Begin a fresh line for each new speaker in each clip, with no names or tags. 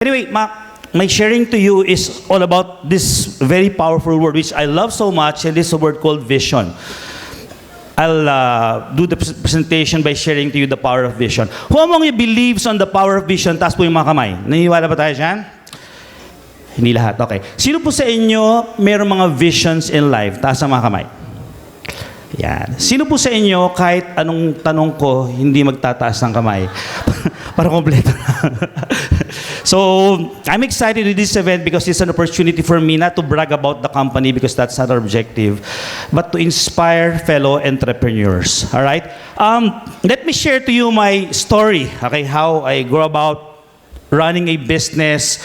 Anyway, my sharing to you is all about this very powerful word, which I love so much, and this is a word called vision. I'll do the presentation by sharing to you the power of vision. Who among you believes on the power of vision? Taas po yung mga kamay. Naniniwala ba tayo dyan? Hindi lahat. Okay. Sino po sa inyo mayroong mga visions in life? Taas ang mga kamay. Yan. Sino po sa inyo, kahit anong tanong ko, hindi magtataas ng kamay? Para kompleto na. So, I'm excited with this event because it's an opportunity for me not to brag about the company because that's not our objective, but to inspire fellow entrepreneurs. All right? Let me share to you my story, okay, how I go about running a business.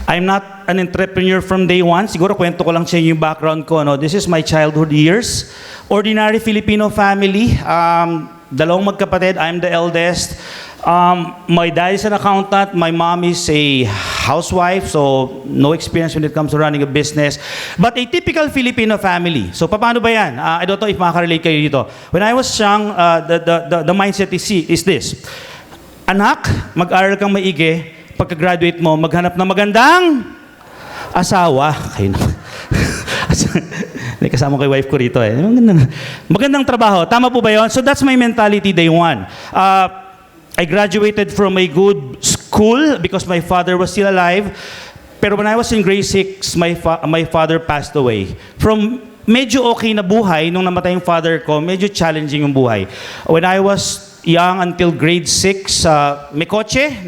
I'm not an entrepreneur from day one. Siguro kwento ko lang sa inyo yung background ko. No? This is my childhood years. Ordinary Filipino family. Dalawang magkapatid. I'm the eldest. My dad is an accountant. My mom is a housewife, so no experience when it comes to running a business. But a typical Filipino family. So paano ba yan? I don't know if makaka-relate kayo dito. When I was young, the mindset is this. Anak, mag-aral kang maigi. Pagka-graduate mo, maghanap ng magandang asawa. Kayo naman. May kasama kay wife ko rito eh. Magandang trabaho. Tama po ba yun? So that's my mentality day one. I graduated from a good school because my father was still alive. Pero when I was in grade 6, my father passed away. From medyo okay na buhay, nung namatay yung father ko, medyo challenging yung buhay. When I was young until grade 6, may kotse,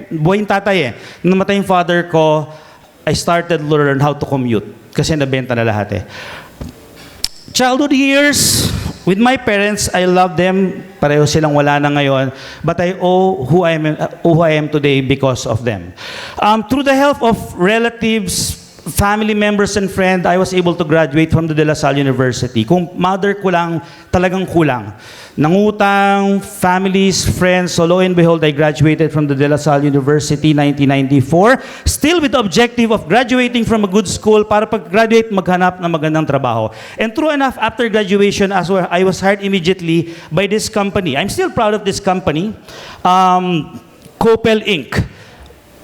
buhay yung tatay eh. Nung namatay yung father ko, I started to learn how to commute. Kasi nabenta na lahat eh. Childhood years, with my parents, I love them. Pareho silang wala na ngayon. But I owe who I am today because of them. Through the help of relatives, family members, and friends, I was able to graduate from the De La Salle University. Kung mother ko lang, talagang kulang. Nangutang, families, friends, so lo and behold, I graduated from the De La Salle University 1994, still with the objective of graduating from a good school para pag-graduate, maghanap ng magandang trabaho. And true enough, after graduation, I was hired immediately by this company. I'm still proud of this company, Propelled Inc.,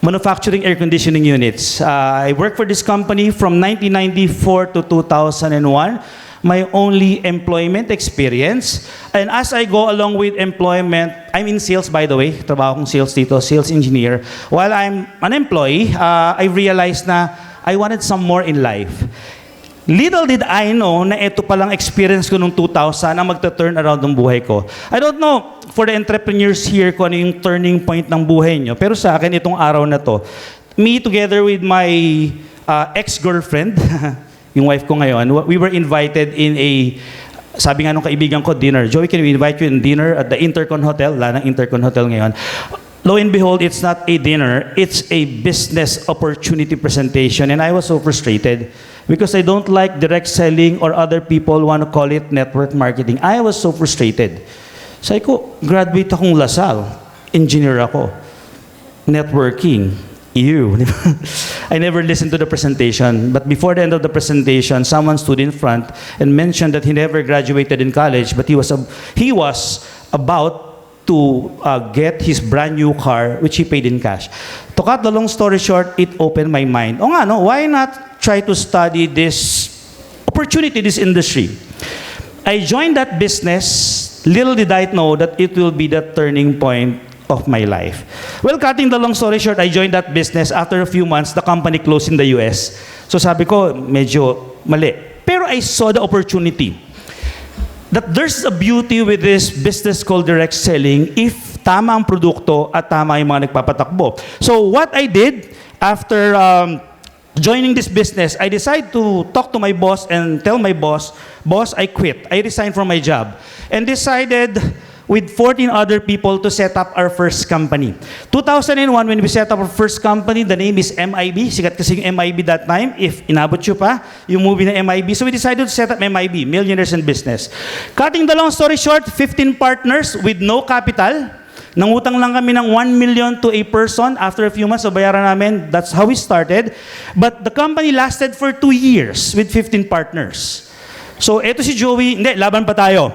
manufacturing air conditioning units. I worked for this company from 1994 to 2001. My only employment experience. And as I go along with employment, I'm in sales, by the way. Trabaho kong sales dito, sales engineer. While I'm an employee, I realized na I wanted some more in life. Little did I know na ito palang experience ko noong 2000 ang magta-turn around ng buhay ko. I don't know for the entrepreneurs here kung ano yung turning point ng buhay nyo. Pero sa akin, itong araw na to, me together with my ex-girlfriend, yung wife ko ngayon, we were invited in a, sabi nga nung kaibigan ko, dinner. Joey, can we invite you in dinner at the Intercon Hotel? Wala ng Intercon Hotel ngayon. Lo and behold, it's not a dinner, it's a business opportunity presentation. And I was so frustrated because I don't like direct selling or other people want to call it network marketing. I was so frustrated. Sabi ko, graduate akong LaSalle. Engineer ako. Networking. Ew. I never listened to the presentation, but before the end of the presentation, someone stood in front and mentioned that he never graduated in college, but he was about to get his brand new car, which he paid in cash. To cut the long story short, it opened my mind. O nga, no? Why not try to study this opportunity, this industry? I joined that business. Little did I know that it will be the turning point of my life. Well, cutting the long story short, I joined that business. After a few months, the company closed in the US. So sabi ko, medyo mali. Pero I saw the opportunity that there's a beauty with this business called direct selling if tama ang produkto at tama yung mga nagpapatakbo. So what I did after joining this business, I decided to talk to my boss and tell my boss, I quit. I resigned from my job and decided with 14 other people to set up our first company. 2001, when we set up our first company, the name is MIB. Sikat kasi yung MIB that time. If inabot nyo pa, yung movie na MIB. So we decided to set up MIB, Millionaires in Business. Cutting the long story short, 15 partners with no capital. Nangutang lang kami ng 1 million to a person. After a few months, so bayaran namin. That's how we started. But the company lasted for 2 years with 15 partners. So eto si Joey, hindi, laban pa tayo.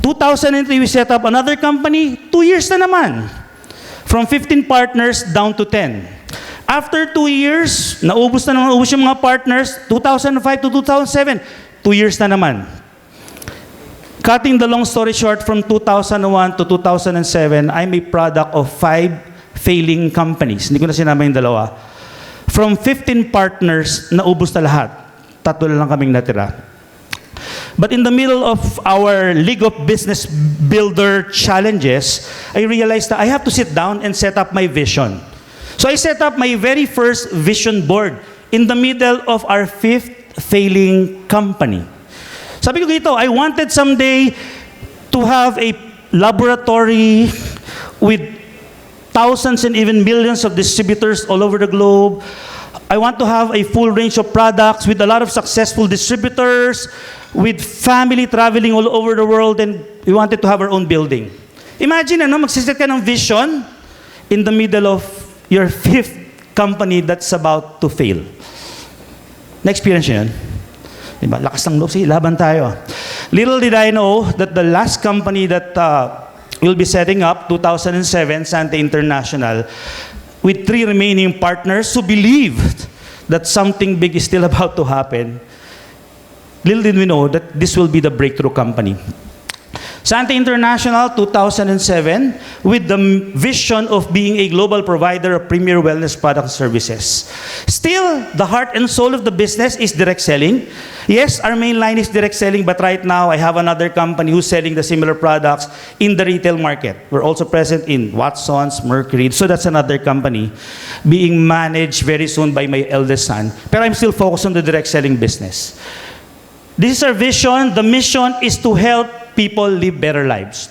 2003, we set up another company. 2 years na naman. From 15 partners down to 10. After 2 years, naubos yung mga partners, 2005 to 2007, 2 years na naman. Cutting the long story short, from 2001 to 2007, I'm a product of 5 failing companies. Hindi ko na sinama yung dalawa. From 15 partners, naubos na lahat. 3 na lang kaming natira. But in the middle of our League of Business Builder challenges, I realized that I have to sit down and set up my vision. So I set up my very first vision board in the middle of our 5th failing company. Sabi ko dito, I wanted someday to have a laboratory with thousands and even millions of distributors all over the globe. I want to have a full range of products with a lot of successful distributors, with family traveling all over the world, and we wanted to have our own building. Imagine, magsiset ka ng vision in the middle of your 5th company that's about to fail. Na-experience yun? Diba? Lakas ng loob, sige, laban tayo. Little did I know that the last company that we'll be setting up, 2007, Sante International, with 3 remaining partners who believed that something big is still about to happen. Little did we know that this will be the breakthrough company. Sante International, 2007, with the vision of being a global provider of premier wellness product services. Still, the heart and soul of the business is direct selling. Yes, our main line is direct selling, but right now I have another company who's selling the similar products in the retail market. We're also present in Watson's, Mercury, so that's another company being managed very soon by my eldest son. But I'm still focused on the direct selling business. This is our vision. The mission is to help people live better lives.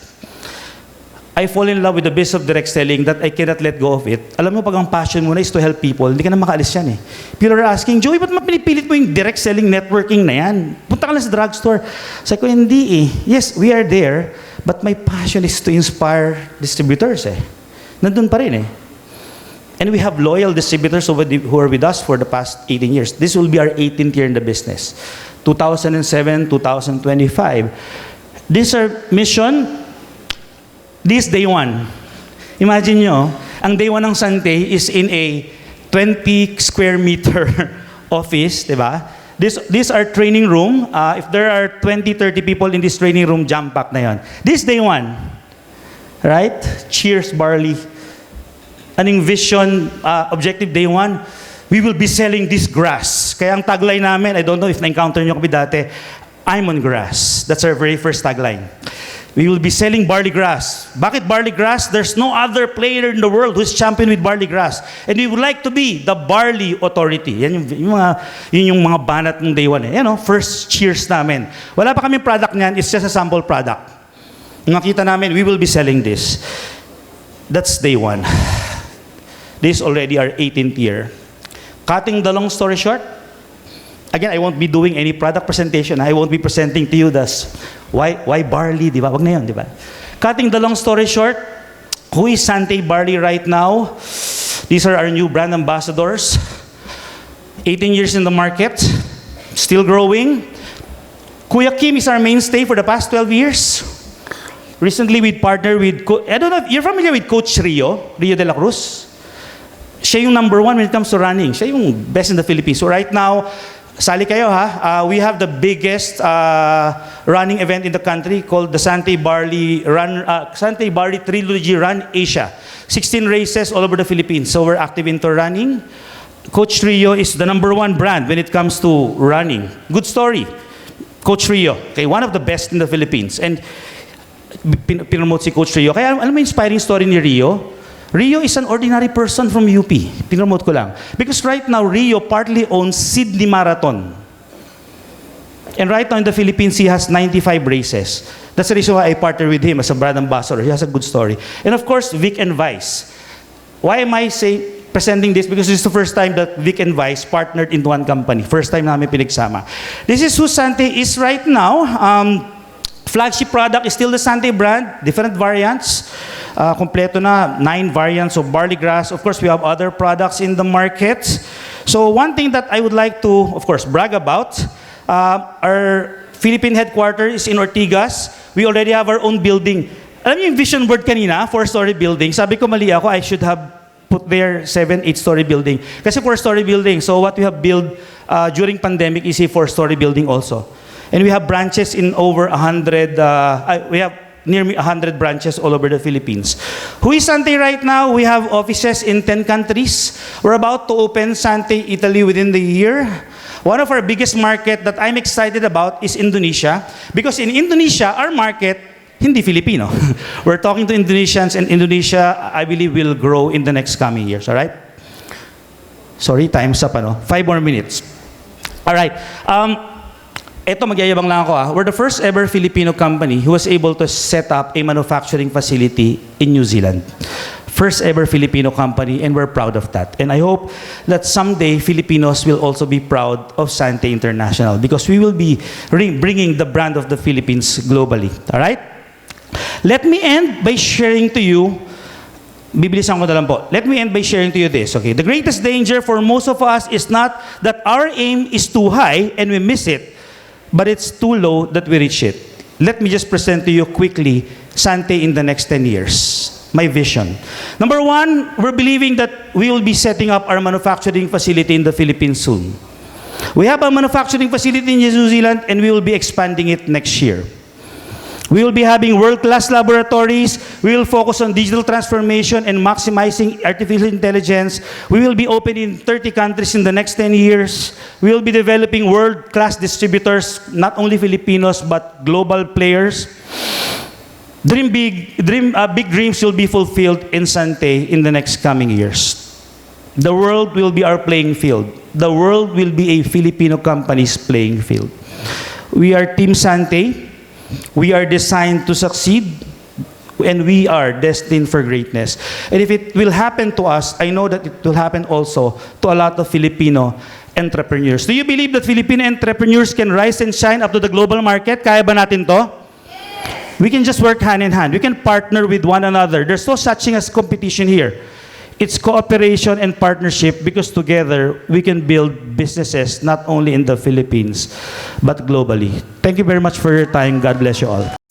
I fall in love with the business of direct selling that I cannot let go of it. Alam mo, pag ang passion mo na is to help people, hindi ka na makaalis yan eh. People are asking, Joey, ba't mapinipilit mo yung direct selling networking na yan? Punta ka lang sa drugstore. Sabi ko, hindi eh. Yes, we are there, but my passion is to inspire distributors eh. Nandun pa rin eh. And we have loyal distributors who are with us for the past 18 years. This will be our 18th year in the business. 2007, 2025. This is our mission. This day 1. Imagine nyo, ang day 1 ng Sante is in a 20 square meter office, di ba? This our training room. If there are 20, 30 people in this training room, jam-pack na yon. This day 1. Right? Cheers, barley. Aning vision, objective day 1, we will be selling this grass. Kaya ang tagline namin, I don't know if na-encounter nyo kami dati, I'm on grass. That's our very first tagline. We will be selling barley grass. Bakit barley grass? There's no other player in the world who's champion with barley grass. And we would like to be the barley authority. Yan yung mga banat ng day 1 eh. Yan, first cheers namin. Wala pa kami product niyan, it's just a sample product. Nakita namin, we will be selling this. That's day 1. This is already our 18th year. Cutting the long story short, again, I won't be doing any product presentation. I won't be presenting to you this. Why barley, di ba? Wag na yun, di ba? Cutting the long story short, who is Sante Barley right now? These are our new brand ambassadors. 18 years in the market, still growing. Kuya Kim is our mainstay for the past 12 years. Recently, we partnered with, I don't know if you're familiar with Coach Rio de la Cruz. Siya yung number 1 when it comes to running. Siya yung best in the Philippines. So right now, sali kayo ha. We have the biggest running event in the country called the Sante Barley Trilogy Run Asia. 16 races all over the Philippines. So we're active into running. Coach Rio is the number 1 brand when it comes to running. Good story. Coach Rio, okay, one of the best in the Philippines. And pinromote si Coach Rio. Kaya alam mo inspiring story ni Rio? Rio is an ordinary person from UP. Pinromote ko lang. Because right now, Rio partly owns Sydney Marathon. And right now in the Philippines, he has 95 races. That's the reason why I partnered with him as a brand ambassador. He has a good story. And of course, Vic and Vice. Why am I presenting this? Because this is the first time that Vic and Vice partnered in one company. First time namin pinagsama. This is who Sante is right now. Flagship product is still the Sante brand, different variants. Kompleto na, 9 variants of barley grass. Of course, we have other products in the market. So one thing that I would like to, of course, brag about, our Philippine headquarters is in Ortigas. We already have our own building. Alam niyo yung vision board kanina, 4-story building, sabi ko mali ako, I should have put there 7, 8-story building. Kasi 4-story building, so what we have built during pandemic is a 4-story building also. And we have branches in over 100, we have nearly 100 branches all over the Philippines. Who is Sante right now? We have offices in 10 countries. We're about to open Sante Italy within the year. One of our biggest market that I'm excited about is Indonesia. Because in Indonesia, our market, hindi Filipino. We're talking to Indonesians, and Indonesia, I believe, will grow in the next coming years. All right? Sorry, time's up. 5 more minutes. All right. Ito, magyayabang lang ako. We're the first ever Filipino company who was able to set up a manufacturing facility in New Zealand. First ever Filipino company, and we're proud of that. And I hope that someday Filipinos will also be proud of Sante International because we will be bringing the brand of the Philippines globally. All right? Let me end by sharing to you, bibilisan ko na lang po. Let me end by sharing to you this, okay? The greatest danger for most of us is not that our aim is too high and we miss it, but it's too low that we reach it. Let me just present to you quickly Sante in the next 10 years. My vision. Number one, we're believing that we will be setting up our manufacturing facility in the Philippines soon. We have a manufacturing facility in New Zealand, and we will be expanding it next year. We will be having world-class laboratories. We will focus on digital transformation and maximizing artificial intelligence. We will be open in 30 countries in the next 10 years. We will be developing world-class distributors, not only Filipinos, but global players. Big dreams will be fulfilled in Sante in the next coming years. The world will be our playing field. The world will be a Filipino company's playing field. We are Team Sante. We are designed to succeed, and we are destined for greatness. And if it will happen to us, I know that it will happen also to a lot of Filipino entrepreneurs. Do you believe that Filipino entrepreneurs can rise and shine up to the global market? Kaya ba natin to? We can just work hand in hand. We can partner with one another. There's no such thing as competition here. It's cooperation and partnership because together we can build businesses not only in the Philippines but globally. Thank you very much for your time. God bless you all.